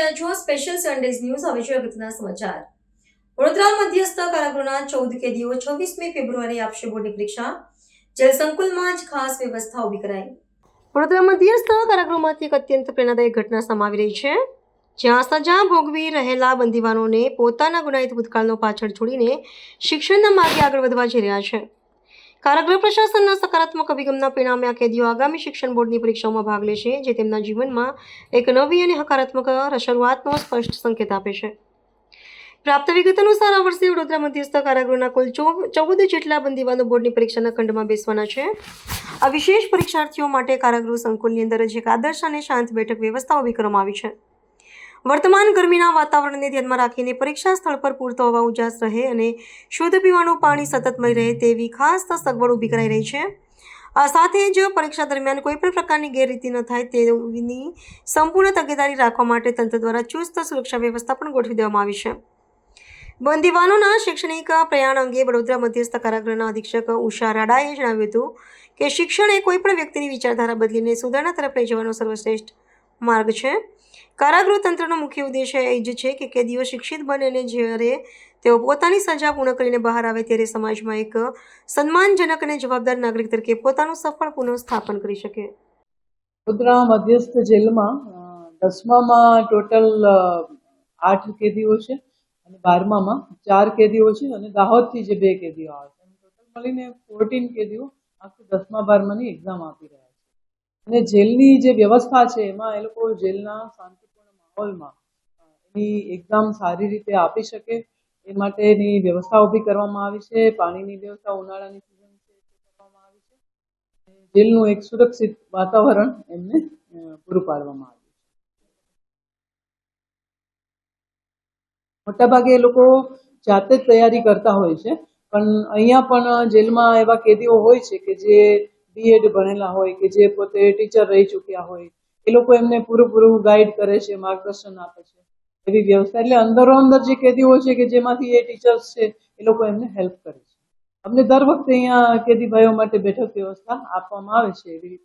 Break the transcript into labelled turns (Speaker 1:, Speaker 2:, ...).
Speaker 1: રહ્યા છો special Sundays news. હવે જોઈએ અગત્યના સમાચાર. વડોદરા મધ્યસ્થ કારાગૃહના 14 કેદીઓ 26મી ફેબ્રુઆરી આપશે બોર્ડની પરીક્ષા. જેલ સંકુલમાં જ ખાસ વ્યવસ્થા ઊભી કરાઈ. વડોદરા મધ્યસ્થ કારાગૃહમાંથી એક અત્યંત પ્રેરણાદાયક ઘટના સામે આવી રહી છે, જ્યાં સજા ભોગવી રહેલા બંદીવાનોને પોતાના ગુનાહિત ભૂતકાળનો પાછળ છોડીને શિક્ષણના માર્ગે આગળ વધવા જઈ રહ્યા છે. કારાગૃહ પ્રશાસનના સકારાત્મક અભિગમના પરિણામે આ કેદીઓ આગામી શિક્ષણ બોર્ડની પરીક્ષાઓમાં ભાગ લેશે, જે તેમના જીવનમાં એક નવી અને હકારાત્મક શરૂઆતનો સ્પષ્ટ સંકેત આપે છે. પ્રાપ્ત વિગત અનુસાર આ વર્ષે વડોદરા મધ્યસ્થ કારાગૃહના કુલ 14 જેટલા બંદીવાનો બોર્ડની પરીક્ષાના ખંડમાં બેસવાના છે. આ વિશેષ પરીક્ષાર્થીઓ માટે કારાગૃહ સંકુલની અંદર જ એક આદર્શ અને શાંત બેઠક વ્યવસ્થા ઊભી કરવામાં આવી છે. વર્તમાન ગરમીના વાતાવરણને ધ્યાનમાં રાખીને પરીક્ષા સ્થળ પર પૂરતો હવા ઉજાસ રહે અને શુદ્ધ પીવાનું પાણી સતત મળી રહે તેવી ખાસ સગવડ ઊભી કરાઈ રહી છે. આ સાથે જ પરીક્ષા દરમિયાન કોઈપણ પ્રકારની ગેરરીતિ ન થાય તેની સંપૂર્ણ તકેદારી રાખવા માટે તંત્ર દ્વારા ચુસ્ત સુરક્ષા વ્યવસ્થા પણ ગોઠવી દેવામાં આવી છે. બંદીવાનોના શૈક્ષણિક પ્રયાણ અંગે વડોદરા મધ્યસ્થ કારાગૃહના અધિક્ષક ઉષા રાડાએ જણાવ્યું હતું કે શિક્ષણ એ કોઈપણ વ્યક્તિની વિચારધારા બદલીને સુધારણા તરફ લઈ જવાનો સર્વશ્રેષ્ઠ માર્ગ છે. કારાગૃહ તંત્રનો મુખ્ય ઉદ્દેશ્ય એ જ છે કે કેદીઓ શિક્ષિત બને અને જ્યારે તેઓ પોતાની સજા પૂર્ણ કરીને બહાર આવે ત્યારે સમાજમાં એક સન્માનજનક અને જવાબદાર નાગરિક તરીકે પોતાનું સફળ પુનઃસ્થાપન કરી શકે.
Speaker 2: વડોદરા મધ્યસ્થ જેલમાં 10મામાં ટોટલ 8 કેદીઓ છે અને 12મામાં 4 કેદીઓ છે અને દાહોદથી જે 2 કેદીઓ આવે છે. ટોટલ મળીને 14 કેદીઓ આખું 10મા 12માની એક્ઝામ આપી રહ્યા છે. અને જેલની જે વ્યવસ્થા છે એમાં એ લોકો જેલના શાંતિપૂર્ણ માહોલમાં એની એક્ઝામ સારી રીતે આપી શકે એ માટેની વ્યવસ્થા ઊભી કરવામાં આવી છે. પાણીની વ્યવસ્થા ઉનાળાની સિઝન છે તે કરવામાં આવી છે. જેલનું એક સુરક્ષિત વાતાવરણ એમને પૂરું પાડવામાં આવ્યું છે. મોટાભાગે એ લોકો જાતે જ તૈયારી કરતા હોય છે, પણ અહીંયા પણ જેલમાં એવા કેદીઓ હોય છે કે જે બીએડ ભણેલા હોય કે જે પોતે ટીચર રહી ચૂક્યા હોય, એ લોકો એમને પૂરું ગાઈડ કરે છે, માર્ગદર્શન આપે છે એવી વ્યવસ્થા. એટલે અંદરો-અંદર જે કેદીઓ છે કે જેમાંથી એ ટીચર્સ છે એ લોકો એમને હેલ્પ કરે છે. અમને દર વખતે અહીંયા કેદી ભાઈઓ માટે બેઠક વ્યવસ્થા આપવામાં આવે છે એવી